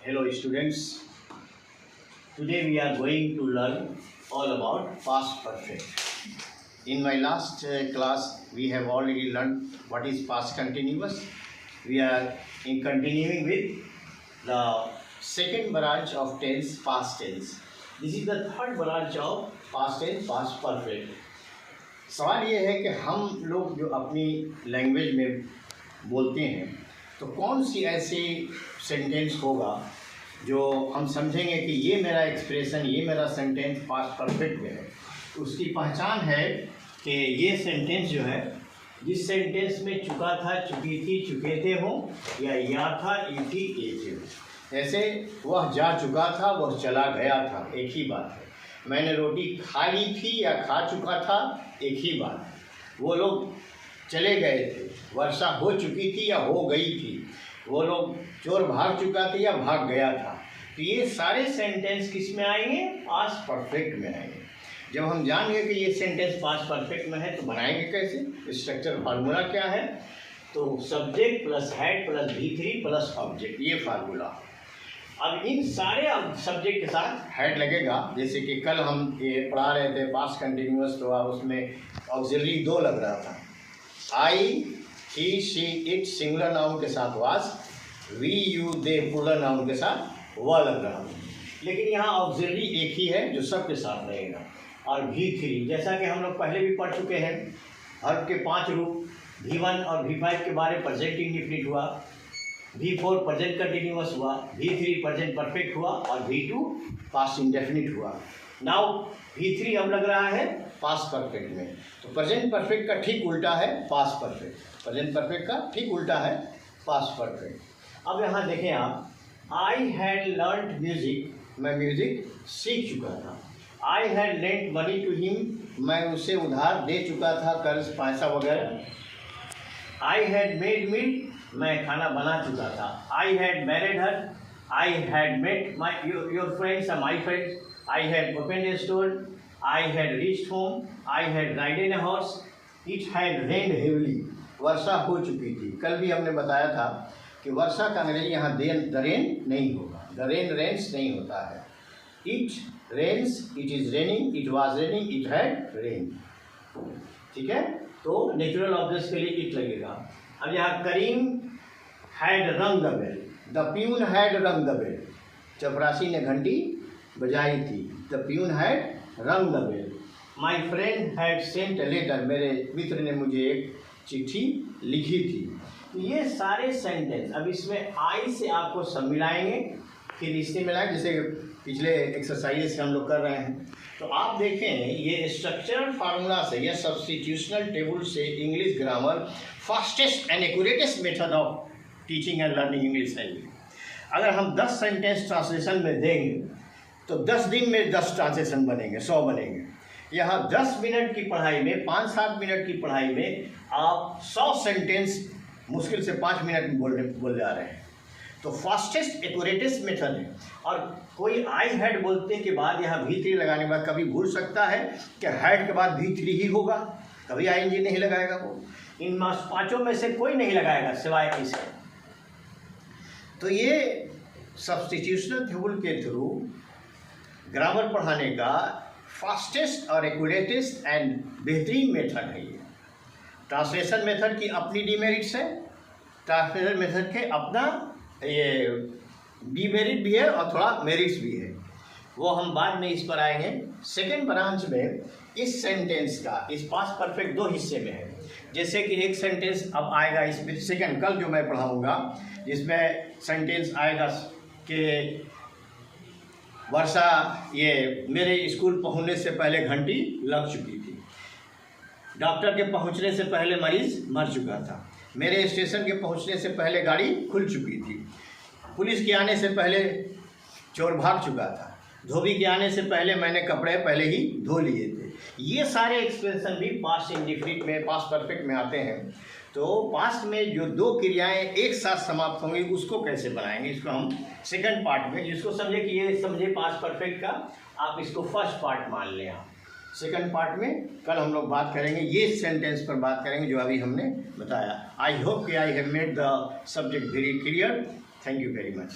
Hello students, today we are going to learn all about past perfect. In my last class we have already learned what is past continuous. We are continuing with the second branch of tense, past tense. This is the third branch of past tense, past perfect. सवाल ये है कि हम लोग जो अपनी language में बोलते हैं तो कौन सी ऐसी सेंटेंस होगा जो हम समझेंगे कि ये मेरा एक्सप्रेशन, ये मेरा सेंटेंस पास्ट परफेक्ट में है। तो उसकी पहचान है कि ये सेंटेंस जो है, जिस सेंटेंस में चुका था, चुकी थी, चुके थे हो, या था, ई थी, ए थे हो। जैसे वह जा चुका था, वह चला गया था, एक ही बात है। मैंने रोटी खा ली थी या खा चुका था, एक ही बात है। वो लोग चले गए थे, वर्षा हो चुकी थी या हो गई थी, वो लोग चोर भाग चुका था या भाग गया था। तो ये सारे सेंटेंस किस में आएंगे? पास्ट परफेक्ट में आएंगे। जब हम जानेंगे कि ये सेंटेंस पास्ट परफेक्ट में है तो बनाएंगे कैसे, स्ट्रक्चर फार्मूला क्या है? तो subject plus head plus V3 plus object, ये फार्मूला। अब इन सारे सब्जेक्ट के साथ हेड लगेगा। जैसे कि कल हम ये पढ़ा रहे थे पास्ट कंटिन्यूअस, तो उसमें ऑक्सिलरी 2 लग रहा था। I, he, she, it singular noun के साथ was, we, you, they plural noun के साथ वह लग रहा है। लेकिन यहाँ ऑक्सिलरी एक ही है जो सबके साथ रहेगा। और V3 जैसा कि हम लोग पहले भी पढ़ चुके हैं, वर्ब के 5 रूप, V1 और V5 के बारे में प्रेजेंट इंडेफिनिट हुआ, V4 प्रेजेंट कंटिन्यूअस हुआ, V3 प्रेजेंट परफेक्ट हुआ और V2 पास्ट इंडेफिनिट हुआ। नाउ V3 अब लग रहा है पास्ट परफेक्ट में। तो प्रेजेंट परफेक्ट का ठीक उल्टा है पास्ट परफेक्ट, प्रेजेंट परफेक्ट का ठीक उल्टा है पास्ट परफेक्ट। अब यहाँ देखें आप, आई हैड लर्नड म्यूजिक, मैं म्यूजिक सीख चुका था। I had lent money to him, मैं उसे उधार दे चुका था, कर्ज, पैसा वगैरह। आई हैड मेड मील, मैं खाना बना चुका था। I had married her, I had met my your friends और my friends, I had opened a store, I had reached home, I had ridden a horse, it had rained heavily, वर्षा हो चुकी थी। कल भी हमने बताया था कि वर्षा का अंग्रेजी यहाँ द रेन नहीं होगा, द रेन रेन्स नहीं होता है। It rains, it is raining, it was raining, it had rain. ठीक है, तो नेचुरल ऑब्जेक्ट्स के लिए इट लगेगा। अब यहाँ Karim had rang the bell, the peon had rang the bell, चपरासी ने घंटी बजाई थी। The peon had rang the bell. My friend had sent a letter, मेरे मित्र ने मुझे एक चिट्ठी लिखी थी। ये सारे सेंटेंस, अब इसमें आई से आपको सब मिलाएंगे, फिर इससे मिलाएंगे, जैसे पिछले एक्सरसाइज से हम लोग कर रहे हैं। तो आप देखें, ये स्ट्रक्चरल फार्मूला से या सब्स्टिट्यूशनल टेबल से English grammar fastest and accuratest method of teaching and learning English language. अगर हम 10 सेंटेंस ट्रांसलेशन में देंगे तो 10 दिन में 10 ट्रांसलेशन बनेंगे, 100 बनेंगे। यहाँ 10 मिनट की पढ़ाई में, 5-7 मिनट की पढ़ाई में आप 100 सेंटेंस मुश्किल से 5 मिनट में बोल जा रहे हैं। तो फास्टेस्ट एक्यूरेटेस्ट मेथड है। और कोई आई हैड बोलने के बाद यहाँ V3 लगाने के बाद कभी भूल सकता है कि हैड के बाद V3 ही होगा, कभी ING नहीं लगाएगा वो। इन 5 में से कोई नहीं लगाएगा सिवाय इसके। तो ये सब्स्टिट्यूशनल टेबल के थ्रू ग्रामर पढ़ाने का फास्टेस्ट और एक्यूरेटेस्ट एंड बेहतरीन मेथड है ये। ट्रांसलेशन मेथड की अपनी डिमेरिट्स है, ट्रांसलेशन मेथड के अपना ये डिमेरिट भी है और थोड़ा मेरिट्स भी है, वो हम बाद में इस पर आएंगे। सेकेंड ब्रांच में इस सेंटेंस का, इस पास्ट परफेक्ट 2 हिस्से में है। जैसे कि एक सेंटेंस अब आएगा इसमें, सेकेंड कल जो मैं पढ़ाऊँगा, जिसमें सेंटेंस आएगा कि वर्षा, ये मेरे स्कूल पहुंचने से पहले घंटी लग चुकी थी, डॉक्टर के पहुंचने से पहले मरीज मर चुका था, मेरे स्टेशन के पहुंचने से पहले गाड़ी खुल चुकी थी, पुलिस के आने से पहले चोर भाग चुका था, धोबी के आने से पहले मैंने कपड़े पहले ही धो लिए थे। ये सारे एक्सप्रेशन भी पास्ट इंडेफिनिट में, पास्ट परफेक्ट में आते हैं। तो पास्ट में जो 2 क्रियाएं एक साथ समाप्त होंगी उसको कैसे बनाएंगे, इसको हम सेकंड पार्ट में, जिसको समझे कि ये समझे पास्ट परफेक्ट का, आप इसको फर्स्ट पार्ट मान लें। आप सेकंड पार्ट में कल हम लोग बात करेंगे, ये सेंटेंस पर बात करेंगे जो अभी हमने बताया। आई होप कि I have made the subject very clear. Thank you very much.